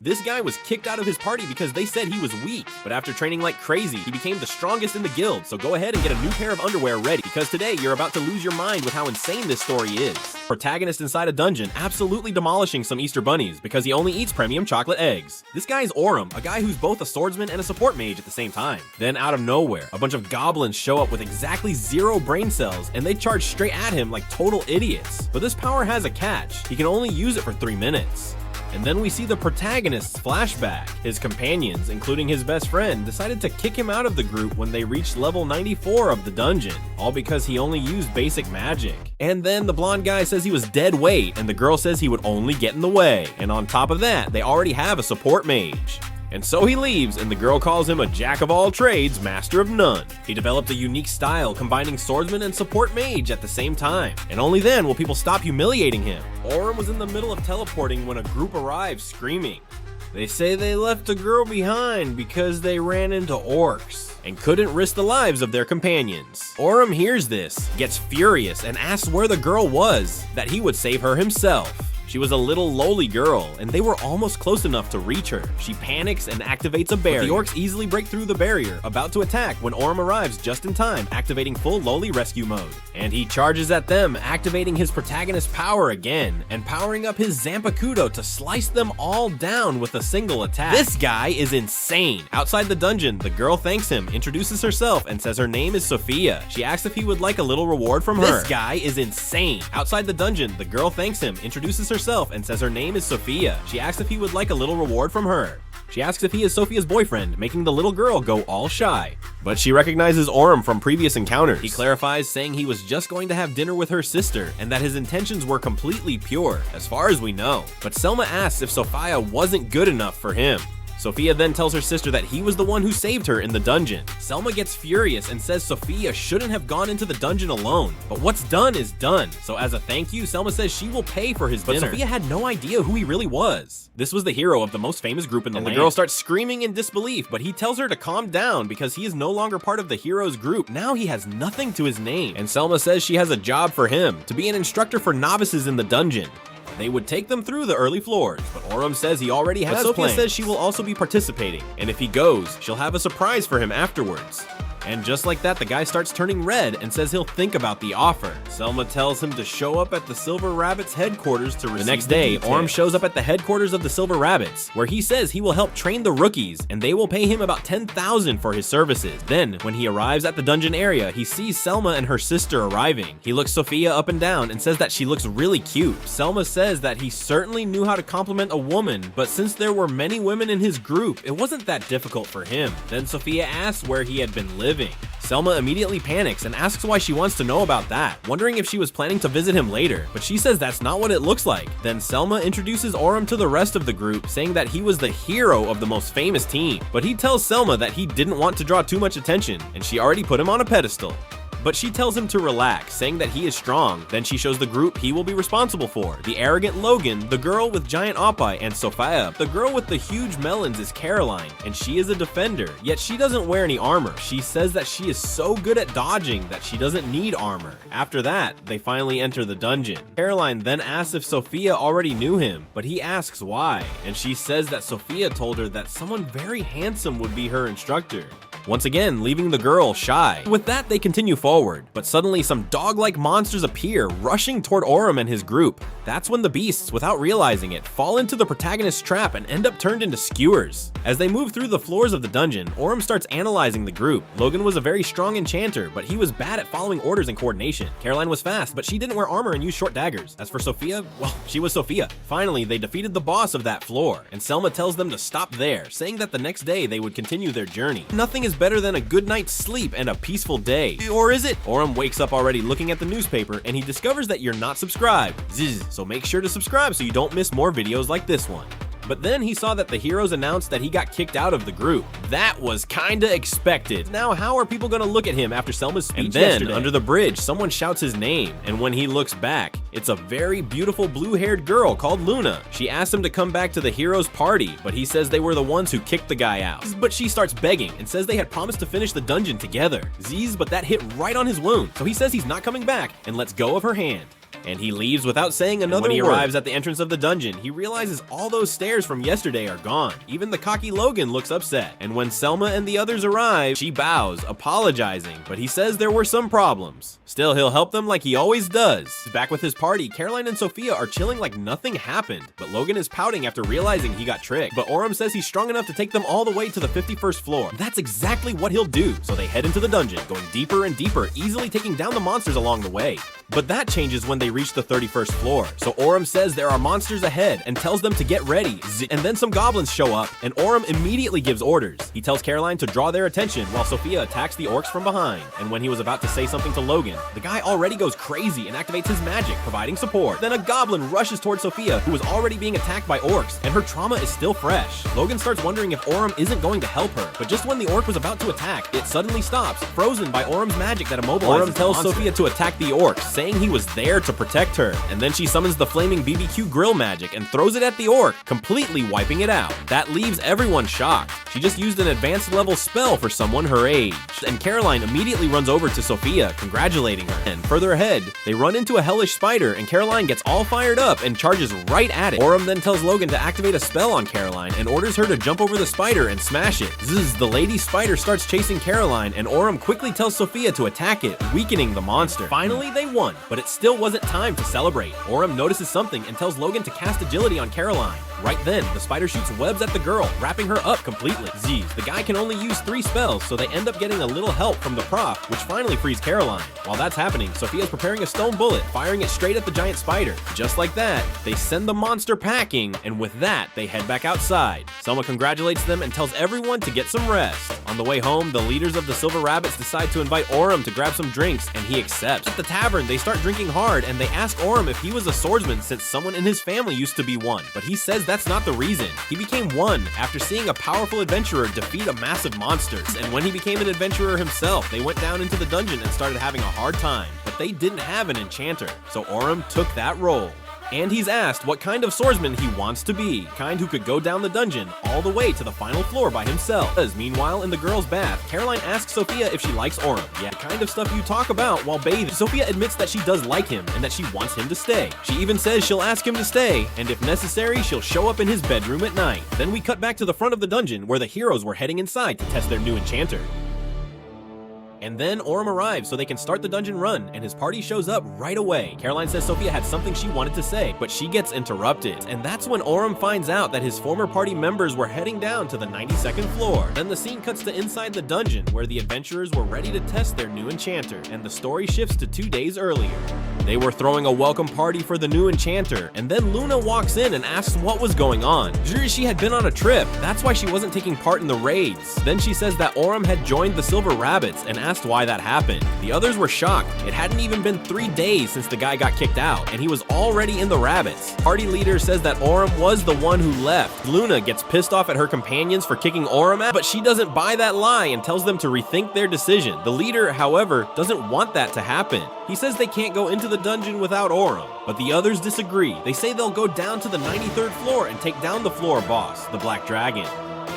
This guy was kicked out of his party because they said he was weak, but after training like crazy, he became the strongest in the guild, so go ahead and get a new pair of underwear ready, because today you're about to lose your mind with how insane this story is. Protagonist inside a dungeon absolutely demolishing some Easter bunnies because he only eats premium chocolate eggs. This guy is Orum, a guy who's both a swordsman and a support mage at the same time. Then out of nowhere, a bunch of goblins show up with exactly 0 brain cells, and they charge straight at him like total idiots. But this power has a catch. He can only use it for 3 minutes. And then we see the protagonist's flashback. His companions, including his best friend, decided to kick him out of the group when they reached level 94 of the dungeon, all because he only used basic magic. And then the blonde guy says he was dead weight, and the girl says he would only get in the way. And on top of that, they already have a support mage. And so he leaves, and the girl calls him a jack of all trades, master of none. He developed a unique style combining swordsman and support mage at the same time, and only then will people stop humiliating him. Orum was in the middle of teleporting when a group arrived screaming. They say they left a girl behind because they ran into orcs and couldn't risk the lives of their companions. Orum hears this, gets furious, and asks where the girl was, that he would save her himself. She was a little lowly girl, and they were almost close enough to reach her. She panics and activates a barrier. But the orcs easily break through the barrier, about to attack when Orum arrives just in time, activating full lowly rescue mode. And he charges at them, activating his protagonist power again, and powering up his Zanpakuto to slice them all down with a single attack. This guy is insane. Outside the dungeon, the girl thanks him, introduces herself, and says her name is Sophia. She asks if he would like a little reward from her. This guy is insane. Outside the dungeon, the girl thanks him, introduces herself, and says her name is Sophia. She asks if he would like a little reward from her. She asks if he is Sophia's boyfriend, making the little girl go all shy. But she recognizes Orum from previous encounters. He clarifies, saying he was just going to have dinner with her sister, and that his intentions were completely pure, as far as we know. But Selma asks if Sophia wasn't good enough for him. Sophia then tells her sister that he was the one who saved her in the dungeon. Selma gets furious and says Sophia shouldn't have gone into the dungeon alone, but what's done is done. So as a thank you, Selma says she will pay for his dinner. But Sophia had no idea who he really was. This was the hero of the most famous group in the land. The girl starts screaming in disbelief, but he tells her to calm down because he is no longer part of the hero's group. Now he has nothing to his name. And Selma says she has a job for him, to be an instructor for novices in the dungeon. They would take them through the early floors, but Orum says he already has plans. Sophia says she will also be participating, and if he goes, she'll have a surprise for him afterwards. And just like that, the guy starts turning red and says he'll think about the offer. Selma tells him to show up at the Silver Rabbits headquarters to receive the next day, Orum shows up at the headquarters of the Silver Rabbits, where he says he will help train the rookies, and they will pay him about 10,000 for his services. Then, when he arrives at the dungeon area, he sees Selma and her sister arriving. He looks Sophia up and down and says that she looks really cute. Selma says that he certainly knew how to compliment a woman, but since there were many women in his group, it wasn't that difficult for him. Then Sophia asks where he had been living. Selma immediately panics and asks why she wants to know about that, wondering if she was planning to visit him later, but she says that's not what it looks like. Then Selma introduces Orum to the rest of the group, saying that he was the hero of the most famous team, but he tells Selma that he didn't want to draw too much attention, and she already put him on a pedestal. But she tells him to relax, saying that he is strong. Then she shows the group he will be responsible for. The arrogant Logan, the girl with giant oppai, and Sophia. The girl with the huge melons is Caroline, and she is a defender, yet she doesn't wear any armor. She says that she is so good at dodging that she doesn't need armor. After that, they finally enter the dungeon. Caroline then asks if Sophia already knew him, but he asks why, and she says that Sophia told her that someone very handsome would be her instructor. Once again, leaving the girl shy. With that, they continue forward, but suddenly some dog-like monsters appear, rushing toward Orum and his group. That's when the beasts, without realizing it, fall into the protagonist's trap and end up turned into skewers. As they move through the floors of the dungeon, Orum starts analyzing the group. Logan was a very strong enchanter, but he was bad at following orders and coordination. Caroline was fast, but she didn't wear armor and use short daggers. As for Sophia, well, she was Sophia. Finally, they defeated the boss of that floor, and Selma tells them to stop there, saying that the next day they would continue their journey. Nothing is better than a good night's sleep and a peaceful day. Or is it? Orum wakes up already looking at the newspaper, and he discovers that you're not subscribed. Zzz, so make sure to subscribe so you don't miss more videos like this one. But then he saw that the heroes announced that he got kicked out of the group. That was kinda expected. Now how are people gonna look at him after Selma's speech yesterday? And then, under the bridge, someone shouts his name, and when he looks back, it's a very beautiful blue-haired girl called Luna. She asks him to come back to the heroes' party, but he says they were the ones who kicked the guy out. But she starts begging and says they had promised to finish the dungeon together. But that hit right on his wound, so he says he's not coming back and lets go of her hand. And he leaves without saying another word. When he arrives at the entrance of the dungeon, he realizes all those stairs from yesterday are gone. Even the cocky Logan looks upset. And when Selma and the others arrive, she bows, apologizing, but he says there were some problems. Still, he'll help them like he always does. Back with his party, Caroline and Sophia are chilling like nothing happened, but Logan is pouting after realizing he got tricked. But Oram says he's strong enough to take them all the way to the 51st floor. That's exactly what he'll do. So they head into the dungeon, going deeper and deeper, easily taking down the monsters along the way. But that changes when they reach the 31st floor. So Oram says there are monsters ahead and tells them to get ready. And then some goblins show up, and Oram immediately gives orders. He tells Caroline to draw their attention while Sophia attacks the orcs from behind. And when he was about to say something to Logan, the guy already goes crazy and activates his magic, providing support. Then a goblin rushes towards Sophia, who is already being attacked by orcs, and her trauma is still fresh. Logan starts wondering if Oram isn't going to help her, but just when the orc was about to attack, it suddenly stops, frozen by Oram's magic that immobilizes Oram tells Sophia to attack the orc, saying he was there to protect her. And then she summons the flaming BBQ grill magic and throws it at the orc, completely wiping it out. That leaves everyone shocked. She just used an advanced level spell for someone her age. And Caroline immediately runs over to Sophia, congratulating her. And further ahead, they run into a hellish spider, and Caroline gets all fired up and charges right at it. Oram then tells Logan to activate a spell on Caroline and orders her to jump over the spider and smash it. Zzz, the lady spider starts chasing Caroline, and Oram quickly tells Sophia to attack it, weakening the monster. Finally, they won, but it still wasn't time to celebrate. Oram notices something and tells Logan to cast agility on Caroline. Right then, the spider shoots webs at the girl, wrapping her up completely. Z's, the guy can only use 3 spells, so they end up getting a little help from the prof, which finally frees Caroline. While that's happening, Sophia's preparing a stone bullet, firing it straight at the giant spider. Just like that, they send the monster packing, and with that, they head back outside. Selma congratulates them and tells everyone to get some rest. On the way home, the leaders of the Silver Rabbits decide to invite Oram to grab some drinks, and he accepts. At the tavern, they start drinking hard, and they ask Oram if he was a swordsman since someone in his family used to be one, but he says that's not the reason. He became one after seeing a powerful adventurer defeat a massive monster. And when he became an adventurer himself, they went down into the dungeon and started having a hard time. But they didn't have an enchanter, so Oram took that role. And he's asked what kind of swordsman he wants to be, kind who could go down the dungeon all the way to the final floor by himself. Meanwhile, in the girls' bath, Caroline asks Sophia if she likes Oram. Yeah, the kind of stuff you talk about while bathing. Sophia admits that she does like him and that she wants him to stay. She even says she'll ask him to stay, and if necessary, she'll show up in his bedroom at night. Then we cut back to the front of the dungeon where the heroes were heading inside to test their new enchanter. And then Oram arrives so they can start the dungeon run, and his party shows up right away. Caroline says Sophia had something she wanted to say, but she gets interrupted. And that's when Oram finds out that his former party members were heading down to the 92nd floor. Then the scene cuts to inside the dungeon, where the adventurers were ready to test their new enchanter, and the story shifts to 2 days earlier. They were throwing a welcome party for the new enchanter, and then Luna walks in and asks what was going on. She had been on a trip, that's why she wasn't taking part in the raids. Then she says that Oram had joined the Silver Rabbits and asked why that happened. The others were shocked. It hadn't even been 3 days since the guy got kicked out, and he was already in the Rabbits. Party leader says that Oram was the one who left. Luna gets pissed off at her companions for kicking Oram out, but she doesn't buy that lie and tells them to rethink their decision. The leader, however, doesn't want that to happen. He says they can't go into the dungeon without Oram, but the others disagree. They say they'll go down to the 93rd floor and take down the floor boss, the Black Dragon.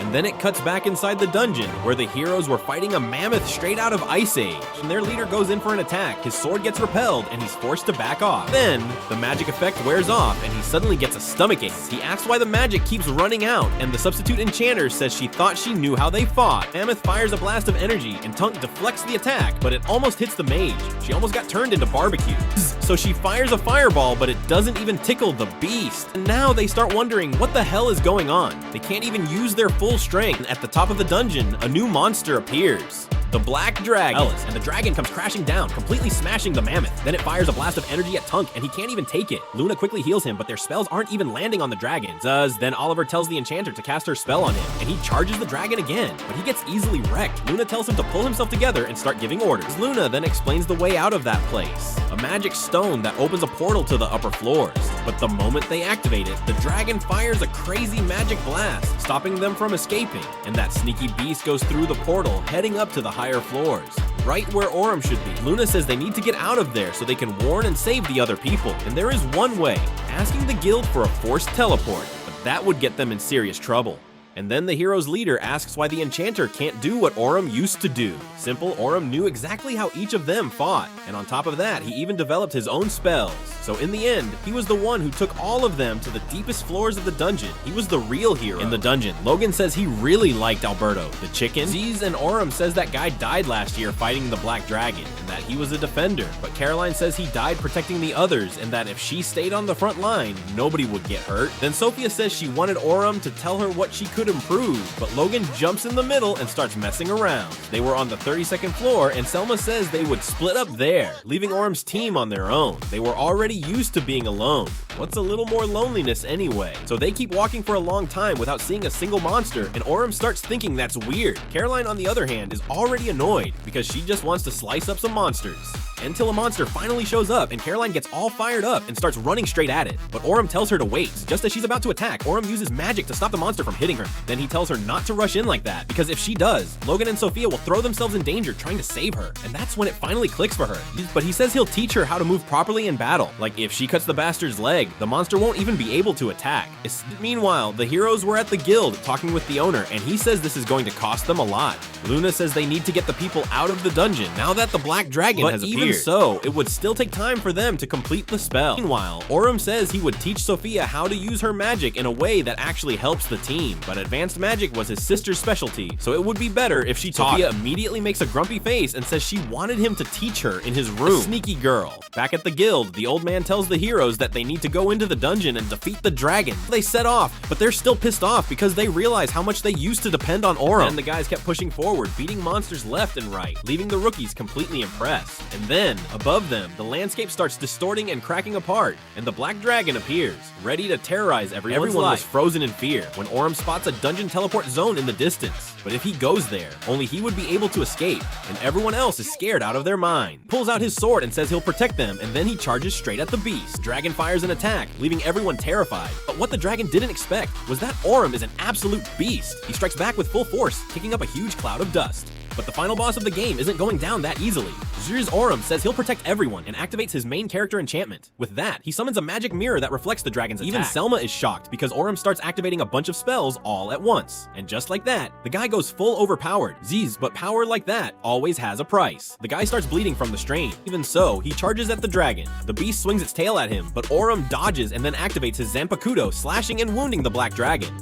And then it cuts back inside the dungeon, where the heroes were fighting a mammoth straight out of Ice Age. And their leader goes in for an attack, his sword gets repelled, and he's forced to back off. Then, the magic effect wears off, and he suddenly gets a stomachache. He asks why the magic keeps running out, and the substitute enchanter says she thought she knew how they fought. Mammoth fires a blast of energy, and Tunk deflects the attack, but it almost hits the mage. She almost got turned into barbecue. So she fires a fireball, but it doesn't even tickle the beast. And now they start wondering what the hell is going on. They can't even use their full strength. At the top of the dungeon, a new monster appears. The Black Dragon. And the dragon comes crashing down, completely smashing the mammoth. Then it fires a blast of energy at Tunk, and he can't even take it. Luna quickly heals him, but their spells aren't even landing on the dragon. Then Oliver tells the enchanter to cast her spell on him, and he charges the dragon again, but he gets easily wrecked. Luna tells him to pull himself together and start giving orders. Luna then explains the way out of that place. A magic stone that opens a portal to the upper floors. But the moment they activate it, the dragon fires a crazy magic blast, stopping them from escaping. And that sneaky beast goes through the portal, heading up to the higher floors, right where Oram should be. Luna says they need to get out of there so they can warn and save the other people. And there is one way, asking the guild for a forced teleport, but that would get them in serious trouble. And then the hero's leader asks why the enchanter can't do what Orum used to do. Simple, Orum knew exactly how each of them fought, and on top of that, he even developed his own spells. So in the end, he was the one who took all of them to the deepest floors of the dungeon. He was the real hero. In the dungeon, Logan says he really liked Alberto, the chicken. Ziz and Orum says that guy died last year fighting the Black Dragon, and that he was a defender. But Caroline says he died protecting the others, and that if she stayed on the front line, nobody would get hurt. Then Sophia says she wanted Orum to tell her what she could improve, but Logan jumps in the middle and starts messing around. They were on the 32nd floor, and Selma says they would split up there, leaving Orum's team on their own. They were already used to being alone. What's a little more loneliness anyway? So they keep walking for a long time without seeing a single monster, and Orum starts thinking that's weird. Caroline, on the other hand, is already annoyed because she just wants to slice up some monsters. Until a monster finally shows up and Caroline gets all fired up and starts running straight at it. But Orum tells her to wait. Just as she's about to attack, Orum uses magic to stop the monster from hitting her. Then he tells her not to rush in like that, because if she does, Logan and Sophia will throw themselves in danger trying to save her. And that's when it finally clicks for her. But he says he'll teach her how to move properly in battle. Like if she cuts the bastard's leg, the monster won't even be able to attack. Meanwhile, the heroes were at the guild talking with the owner, and he says this is going to cost them a lot. Luna says they need to get the people out of the dungeon now that the Black Dragon has appeared. Even so, it would still take time for them to complete the spell. Meanwhile, Orum says he would teach Sophia how to use her magic in a way that actually helps the team, but advanced magic was his sister's specialty, so it would be better if she taught. Sophia immediately makes a grumpy face and says she wanted him to teach her in his room. A sneaky girl. Back at the guild, the old man tells the heroes that they need to go into the dungeon and defeat the dragon. They set off, but they're still pissed off because they realize how much they used to depend on Orum. And the guys kept pushing forward, beating monsters left and right, leaving the rookies completely impressed. And then, above them, the landscape starts distorting and cracking apart, and the Black Dragon appears, ready to terrorize everyone's life. Everyone was frozen in fear when Orum spots a dungeon teleport zone in the distance. But if he goes there, only he would be able to escape, and everyone else is scared out of their mind. Pulls out his sword and says he'll protect them, and then he charges straight at the beast. Dragon fires an attack, leaving everyone terrified. But what the dragon didn't expect was that Orum is an absolute beast. He strikes back with full force, kicking up a huge cloud of dust. But the final boss of the game isn't going down that easily. Zir's Orum says he'll protect everyone and activates his main character enchantment. With that, he summons a magic mirror that reflects the dragon's attack. Even Selma is shocked because Orum starts activating a bunch of spells all at once. And just like that, the guy goes full overpowered. Ziz, but power like that always has a price. The guy starts bleeding from the strain. Even so, he charges at the dragon. The beast swings its tail at him, but Orum dodges and then activates his Zanpakuto, slashing and wounding the Black Dragon.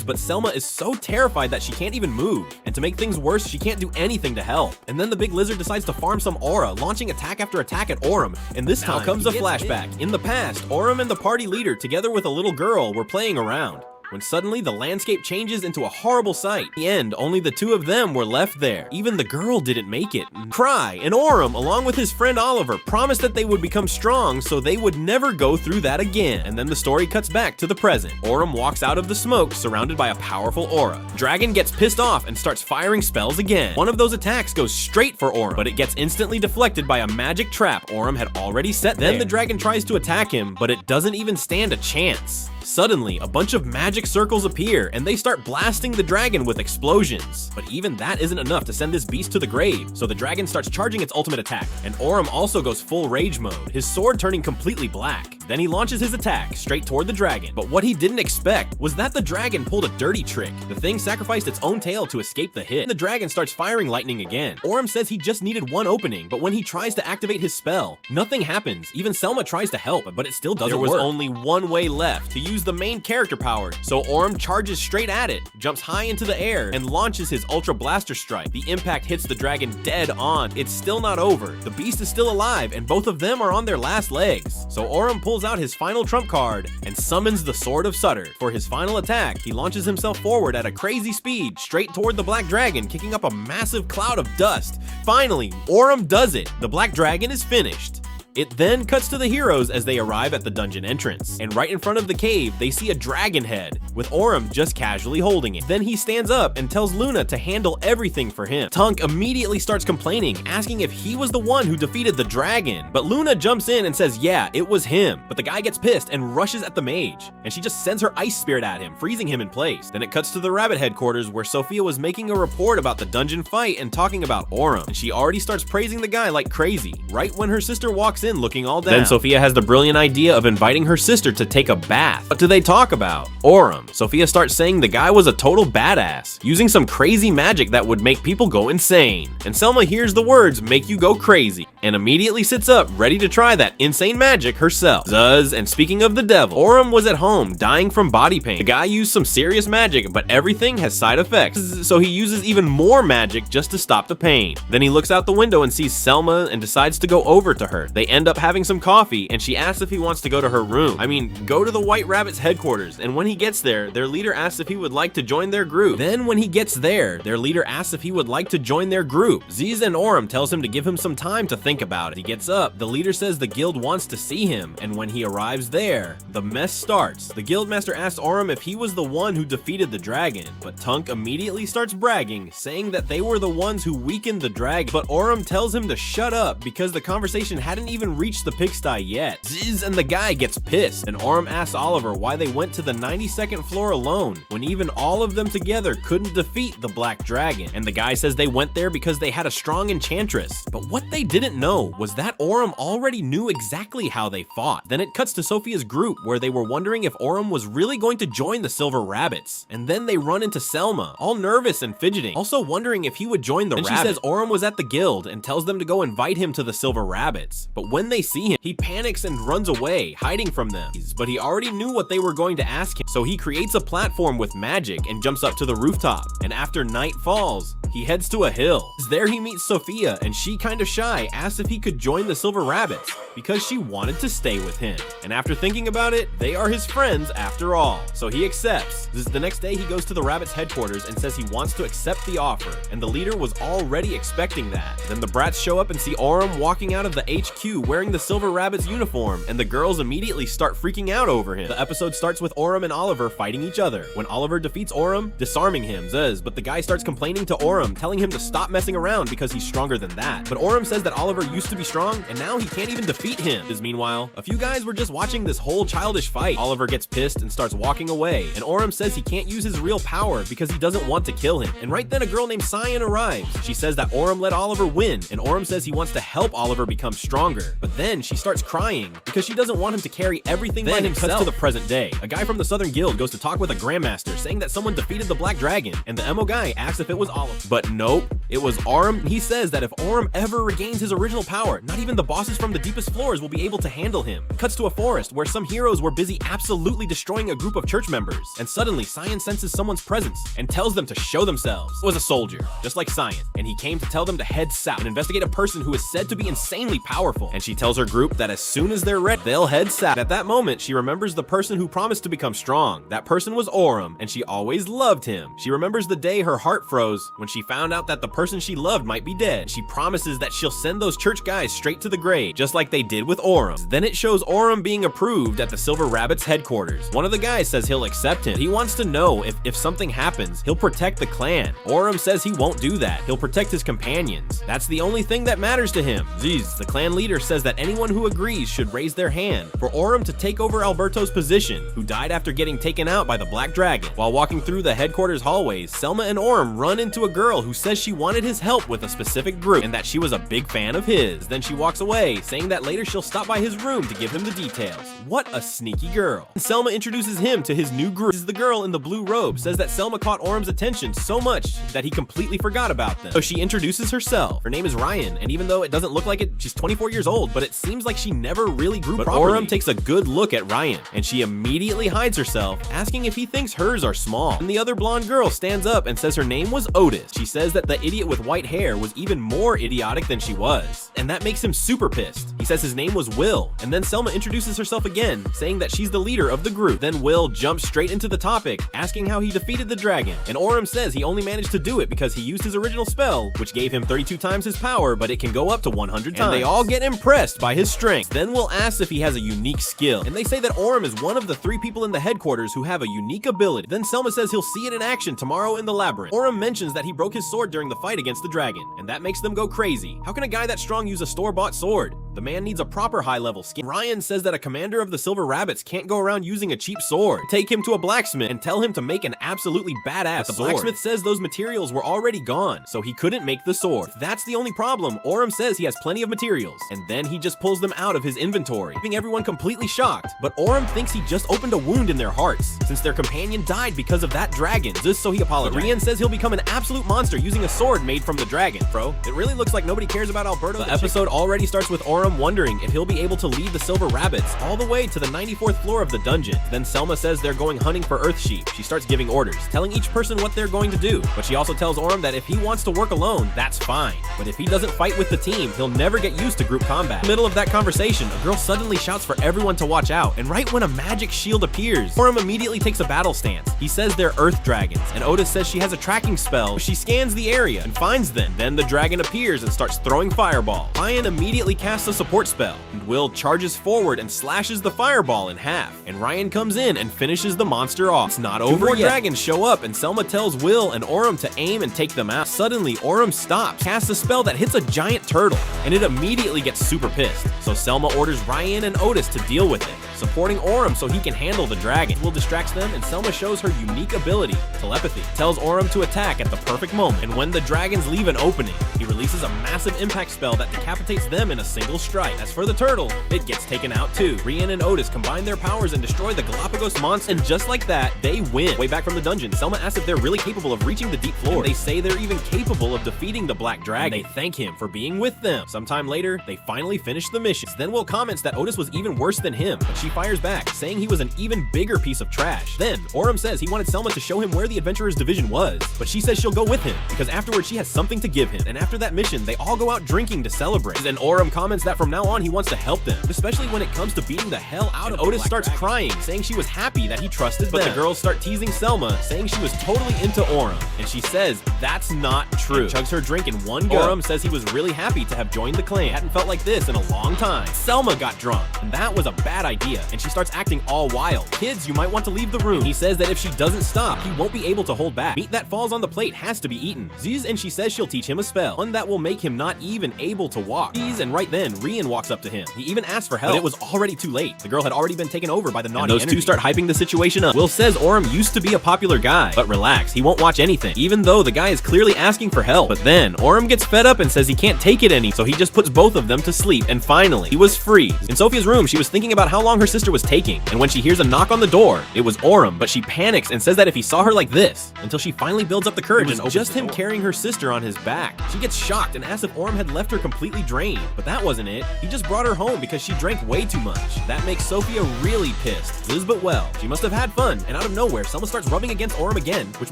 But Selma is so terrified that she can't even move. And to make things worse, she can't do anything to help. And then the big lizard decides to farm some aura, launching attack after attack at Orum. And this time comes a flashback. In the past, Orum and the party leader, together with a little girl, were playing around, when suddenly the landscape changes into a horrible sight. In the end, only the two of them were left there. Even the girl didn't make it. Cry, and Orum, along with his friend Oliver, promised that they would become strong so they would never go through that again. And then the story cuts back to the present. Orum walks out of the smoke, surrounded by a powerful aura. Dragon gets pissed off and starts firing spells again. One of those attacks goes straight for Orum, but it gets instantly deflected by a magic trap Orum had already set there. Then the dragon tries to attack him, but it doesn't even stand a chance. Suddenly, a bunch of magic circles appear, and they start blasting the dragon with explosions. But even that isn't enough to send this beast to the grave, so the dragon starts charging its ultimate attack, and Orum also goes full rage mode, his sword turning completely black. Then he launches his attack straight toward the dragon, but what he didn't expect was that the dragon pulled a dirty trick. The thing sacrificed its own tail to escape the hit. The dragon starts firing lightning again. Orum says he just needed one opening, but when he tries to activate his spell, nothing happens. Even Selma tries to help, but it still doesn't work. There was only one way left to use the main character power, so Orum charges straight at it, jumps high into the air, and launches his Ultra Blaster Strike. The impact hits the dragon dead on. It's still not over. The beast is still alive, and both of them are on their last legs. So Orum pulls out his final trump card and summons the Sword of Sutter. For his final attack, he launches himself forward at a crazy speed, straight toward the Black Dragon, kicking up a massive cloud of dust. Finally, Orum does it. The Black Dragon is finished. It then cuts to the heroes as they arrive at the dungeon entrance, and right in front of the cave, they see a dragon head, with Orum just casually holding it. Then he stands up and tells Luna to handle everything for him. Tunk immediately starts complaining, asking if he was the one who defeated the dragon, but Luna jumps in and says yeah, it was him. But the guy gets pissed and rushes at the mage, and she just sends her ice spirit at him, freezing him in place. Then it cuts to the rabbit headquarters where Sophia was making a report about the dungeon fight and talking about Orum, and she already starts praising the guy like crazy. Right when her sister walks in looking all down. Then Sophia has the brilliant idea of inviting her sister to take a bath. What do they talk about? Orem. Sophia starts saying the guy was a total badass, using some crazy magic that would make people go insane. And Selma hears the words "make you go crazy" and immediately sits up, ready to try that insane magic herself. Zuz, and speaking of the devil, Orem was at home, dying from body pain. The guy used some serious magic, but everything has side effects, so he uses even more magic just to stop the pain. Then he looks out the window and sees Selma and decides to go over to her. They end up having some coffee, and she asks if he wants to go to her room. Go to the White Rabbit's headquarters, and when he gets there, their leader asks if he would like to join their group. Then when he gets there, their leader asks if he would like to join their group. Ziz and Orem tells him to give him some time to think about it. He gets up, the leader says the guild wants to see him, and when he arrives there, the mess starts. The guildmaster asks Orem if he was the one who defeated the dragon, but Tunk immediately starts bragging, saying that they were the ones who weakened the dragon. But Orem tells him to shut up because the conversation hadn't even reached the pigsty yet. Ziz and the guy gets pissed, and Orem asks Oliver why they went to the 92nd floor alone, when even all of them together couldn't defeat the black dragon. And the guy says they went there because they had a strong enchantress. But what they didn't know was that Orem already knew exactly how they fought. Then it cuts to Sophia's group, where they were wondering if Orem was really going to join the Silver Rabbits. And then they run into Selma, all nervous and fidgeting, also wondering if he would join the rabbit. She says Orem was at the guild and tells them to go invite him to the Silver Rabbits. But when they see him, he panics and runs away, hiding from them. But he already knew what they were going to ask him, so he creates a platform with magic and jumps up to the rooftop. And after night falls, he heads to a hill. There he meets Sophia, and she, kind of shy, asks if he could join the Silver Rabbits because she wanted to stay with him. And after thinking about it, they are his friends after all, so he accepts. The next day he goes to the Rabbits headquarters and says he wants to accept the offer, and the leader was already expecting that. Then the brats show up and see Orem walking out of the HQ wearing the Silver Rabbits uniform, and the girls immediately start freaking out over him. The episode starts with Orem and Oliver fighting each other. When Oliver defeats Orem, disarming him, but the guy starts complaining to Orem, telling him to stop messing around because he's stronger than that. But Orem says that Oliver used to be strong, and now he can't even defeat him. Meanwhile, a few guys were just watching this whole childish fight. Oliver gets pissed and starts walking away, and Orem says he can't use his real power because he doesn't want to kill him. And right then a girl named Cyan arrives. She says that Orem let Oliver win, and Orem says he wants to help Oliver become stronger. But then she starts crying because she doesn't want him to carry everything by himself. Then it cuts to the present day. A guy from the Southern Guild goes to talk with a Grandmaster, saying that someone defeated the Black Dragon, and the MO guy asks if it was Oliver. But nope, it was Orem. He says that if Orem ever regains his original power, not even the bosses from the deepest floors will be able to handle him. Cuts to a forest where some heroes were busy absolutely destroying a group of church members, and suddenly Cyan senses someone's presence and tells them to show themselves. It was a soldier, just like Cyan, and he came to tell them to head south and investigate a person who is said to be insanely powerful. And she tells her group that as soon as they're ready, they'll head south. At that moment, she remembers the person who promised to become strong. That person was Orem, and she always loved him. She remembers the day her heart froze when she found out that the person she loved might be dead. She promises that she'll send those church guys straight to the grave, just like they did with Orem. Then it shows Orem being approved at the Silver Rabbits headquarters. One of the guys says he'll accept him. He wants to know if something happens, he'll protect the clan. Orem says he won't do that. He'll protect his companions. That's the only thing that matters to him. Ziz, the clan leader, says that anyone who agrees should raise their hand for Orem to take over Alberto's position, who died after getting taken out by the Black Dragon. While walking through the headquarters hallways, Selma and Orem run into a girl who says she wanted his help with a specific group and that she was a big fan of his. Then she walks away, saying that later she'll stop by his room to give him the details. What a sneaky girl. Selma introduces him to his new group. The girl in the blue robe says that Selma caught Orem's attention so much that he completely forgot about them. So she introduces herself. Her name is Ryan, and even though it doesn't look like it, she's 24 years old, but it seems like she never really grew properly. Orem takes a good look at Ryan, and she immediately hides herself, asking if he thinks hers are small. And the other blonde girl stands up and says her name was Otis. She says that the idiot with white hair was even more idiotic than she was, and that makes him super pissed. He says his name was Will, and then Selma introduces herself again, saying that she's the leader of the group. Then Will jumps straight into the topic, asking how he defeated the dragon, and Orem says he only managed to do it because he used his original spell, which gave him 32 times his power, but it can go up to 100 times. And they all get impressed by his strength. Then Will asks if he has a unique skill, and they say that Orem is one of the 3 people in the headquarters who have a unique ability. Then Selma says he'll see it in action tomorrow in the labyrinth. Orem mentions that he broke his sword during the fight against the dragon, and that makes them go crazy. How can a guy that strong use a store-bought sword? The man needs a proper high-level skill. Ryan says that a commander of the Silver Rabbits can't go around using a cheap sword. Take him to a blacksmith and tell him to make an absolutely badass sword. The blacksmith says those materials were already gone, so he couldn't make the sword. If that's the only problem, Oram says he has plenty of materials, and then he just pulls them out of his inventory, leaving everyone completely shocked. But Oram thinks he just opened a wound in their hearts, since their companion died because of that dragon, just so he apologized. But Rian says he'll become an absolute monster using a sword made from the dragon. Bro, it really looks like nobody cares about Alberto. The episode already starts with Oram wondering if he'll be able to lead the Silver Rabbits all the way to the 94th floor of the dungeon. Then Selma says they're going hunting for Earth Sheep. She starts giving orders, telling each person what they're going to do. But she also tells Oram that if he wants to work alone, that's fine. But if he doesn't fight with the team, he'll never get used to group combat. In the middle of that conversation, a girl suddenly shouts for everyone to watch out, and right when a magic shield appears, Oram immediately takes a battle stance. He says they're Earth Dragons, and Otis says she has a tracking spell. She scans the area and finds them. Then the dragon appears and starts throwing fireballs. Ryan immediately casts a support spell, and Will charges forward and slashes the fireball in half. And Ryan comes in and finishes the monster off. It's not over yet. 2 more dragons show up, and Selma tells Will and Oram to aim and take them out. Suddenly, Oram stops, casts a spell that hits a giant turtle, and it immediately gets super pissed. So Selma orders Ryan and Otis to deal with it, supporting Oram so he can handle the dragon. Will distracts them, and Selma shows her unique ability, telepathy, tells Oram to attack at the perfect moment. And when the dragons leave an opening, he releases a massive impact spell that decapitates them in a single strike. As for the turtle, it gets taken out too. Rian and Otis combine their powers and destroy the Galapagos monster, and just like that, they win. Way back from the dungeon, Selma asks if they're really capable of reaching the deep floor. And they say they're even capable of defeating the Black Dragon. And they thank him for being with them. Sometime later, they finally finish the mission. Then Will comments that Otis was even worse than him, but she fires back, saying he was an even bigger piece of trash. Then, Oram says he wanted Selma to show him where the Adventurers Division was, but she says she'll go with him, because afterwards she has something to give him. And after that mission, they all go out drinking to celebrate. And Oram comments that from now on he wants to help them, especially when it comes to beating the hell out of Otis starts crying, saying she was happy that he trusted them. But the girls start teasing Selma, saying she was totally into Oram, and she says that's not true. And chugs her drink in one go. Oram says he was really happy to have joined the clan. Hadn't felt like this in a long time. Selma got drunk, and that was a bad idea, and she starts acting all wild. Kids, you might want to leave the room. He says that if she doesn't stop, he won't be able to hold back. Meat that falls on the plate has to be eaten. Ziz, and she says she'll teach him a spell, one that will make him not even able to walk. Ziz, and right then, Rian walks up to him. He even asks for help, but it was already too late. The girl had already been taken over by the naughty energy. Those two start hyping the situation up. Will says Oram used to be a popular guy, but relax, he won't watch anything, even though the guy is clearly asking for help. But then, Oram gets fed up and says he can't take it any, so he just puts both of them to sleep, and finally, he was free. In Sophia's room, she was thinking about how long her sister was taking, and when she hears a knock on the door, it was Oram, but she panics and says that if he saw her like this, until she finally builds up the courage and opens just him carrying her sister on his back. She gets shocked and asks if Oram had left her completely drained, but that wasn't it. He just brought her home because she drank way too much. That makes Sophia really pissed. Liz, but well, she must have had fun, and out of nowhere, Selma starts rubbing against Oram again, which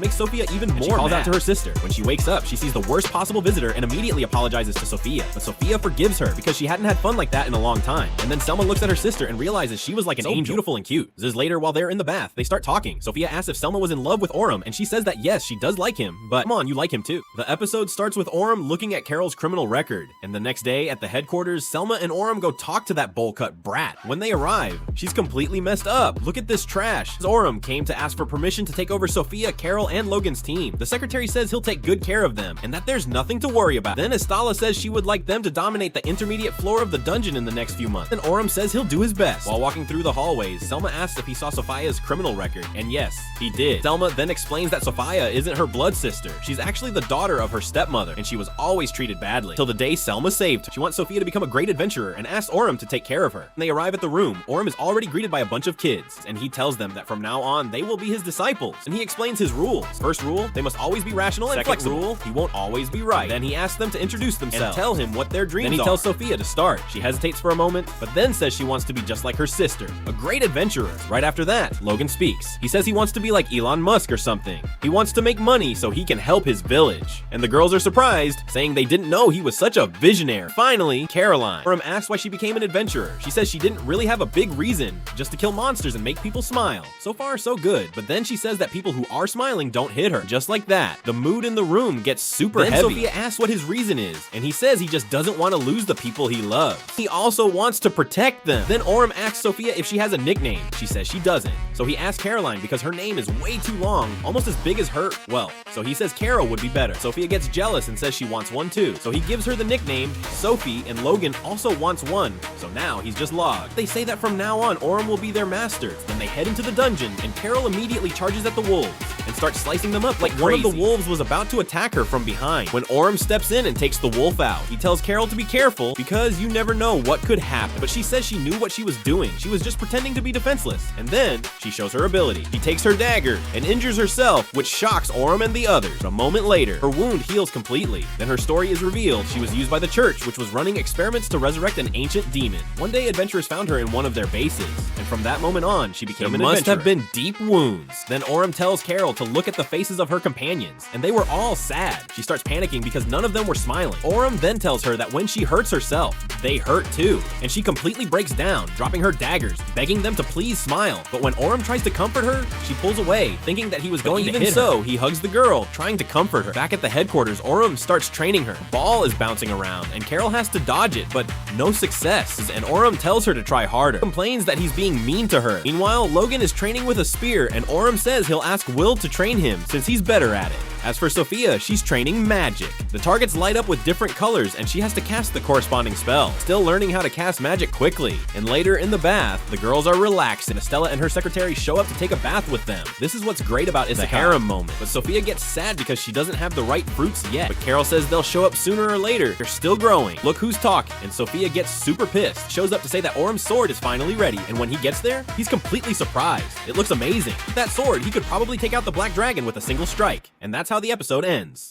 makes Sophia even more mad. She calls out to her sister. When she wakes up, she sees the worst possible visitor and immediately apologizes to Sophia, but Sophia forgives her because she hadn't had fun like that in a long time. And then Selma looks at her sister and realizes she was like an angel, beautiful and cute. Ziz later, while they're in the bath, they start talking. Sophia asks if Selma was in love with Oram, and she says that yes, she does like him, but come on, you like him too. The episode starts with Oram looking at Carol's criminal record, and the next day at the headquarters, Selma and Oram go talk to that bowl-cut brat. When they arrive, she's completely messed up. Look at this trash. Oram came to ask for permission to take over Sophia, Carol, and Logan's team. The secretary says he'll take good care of them, and that there's nothing to worry about. Then Estala says she would like them to dominate the intermediate floor of the dungeon in the next few months, and Oram says he'll do his best. While walking through the hallways, Selma asks if he saw Sophia's criminal record, and yes, he did. Selma then explains that Sophia isn't her blood sister. She's actually the daughter of her stepmother, and she was always treated badly, till the day Selma saved her. She wants Sophia to become a great adventurer and asks Oram to take care of her. When they arrive at the room, Oram is already greeted by a bunch of kids, and he tells them that from now on, they will be his disciples, and he explains his rules. First rule, they must always be rational and flexible. Rule, he won't always be right. Then he asks them to introduce themselves and tell him what their dreams are. Then he tells Sophia to start. She hesitates for a moment, but then says she wants to be just like her sister, a great adventurer. Right after that, Logan speaks. He says he wants to be like Elon Musk or something. He wants to make money so he can help his village. And the girls are surprised, saying they didn't know he was such a visionary. Finally, Caroline. Oram asks why she became an adventurer. She says she didn't really have a big reason, just to kill monsters and make people smile. So far, so good. But then she says that people who are smiling don't hit her. Just like that, the mood in the room gets super heavy. Then Sophia asks what his reason is, and he says he just doesn't want to lose the people he loves. He also wants to protect them. Then Oram asks Sophia if she has a nickname. She says she doesn't. So he asks Caroline because her name is way too long, almost as big as her. Well, so he says Carol would be better. Sophia gets jealous and says she wants one too. So he gives her the nickname Sophie, and Logan also wants one. So now he's just logged. They say that from now on, Orem will be their master. Then they head into the dungeon, and Carol immediately charges at the wolves and starts slicing them up like crazy. One of the wolves was about to attack her from behind when Orem steps in and takes the wolf out. He tells Carol to be careful because you never know what could happen. But she says she knew what she was doing. She was just pretending to be defenseless. And then she shows her ability. He takes her dagger and injures herself, which shocks Orem and the others. A moment later, her wound heals completely. Then her story is revealed. She was used by the church, which was running experiments to resurrect an ancient demon. One day, adventurers found her in one of their bases. And from that moment on, she became an adventurer. There must have been deep wounds. Then Orem tells Carol to look at the faces of her companions, and they were all sad. She starts panicking because none of them were smiling. Orem then tells her that when she hurts herself, they hurt too. And she completely breaks down, dropping her daggers, begging them to please smile. But when Orem tries to comfort her, she pulls away, thinking that he was going to hit her. Even so, he hugs the girl, trying to comfort her. Back at the headquarters, Orem starts training her. A ball is bouncing around, and Carol has to dodge it, but no success. And Orem tells her to try harder, complains that he's being mean to her. Meanwhile, Logan is training with a spear, and Orem says he'll ask Will to train him since he's better at it. As for Sophia, she's training magic. The targets light up with different colors, and she has to cast the corresponding spell, still learning how to cast magic quickly. And later in the bath, the girls are relaxed, and Estella and her secretary show up to take a bath with them. This is what's great about It's a harem moment. But Sophia gets sad because she doesn't have the right fruits yet. But Carol says they'll show up sooner or later. They're still growing. Look who's talking. And Sophia gets super pissed, shows up to say that Orem's sword is finally ready. And when he gets there, he's completely surprised. It looks amazing. With that sword, he could probably take out the black dragon with a single strike. And that's how the episode ends.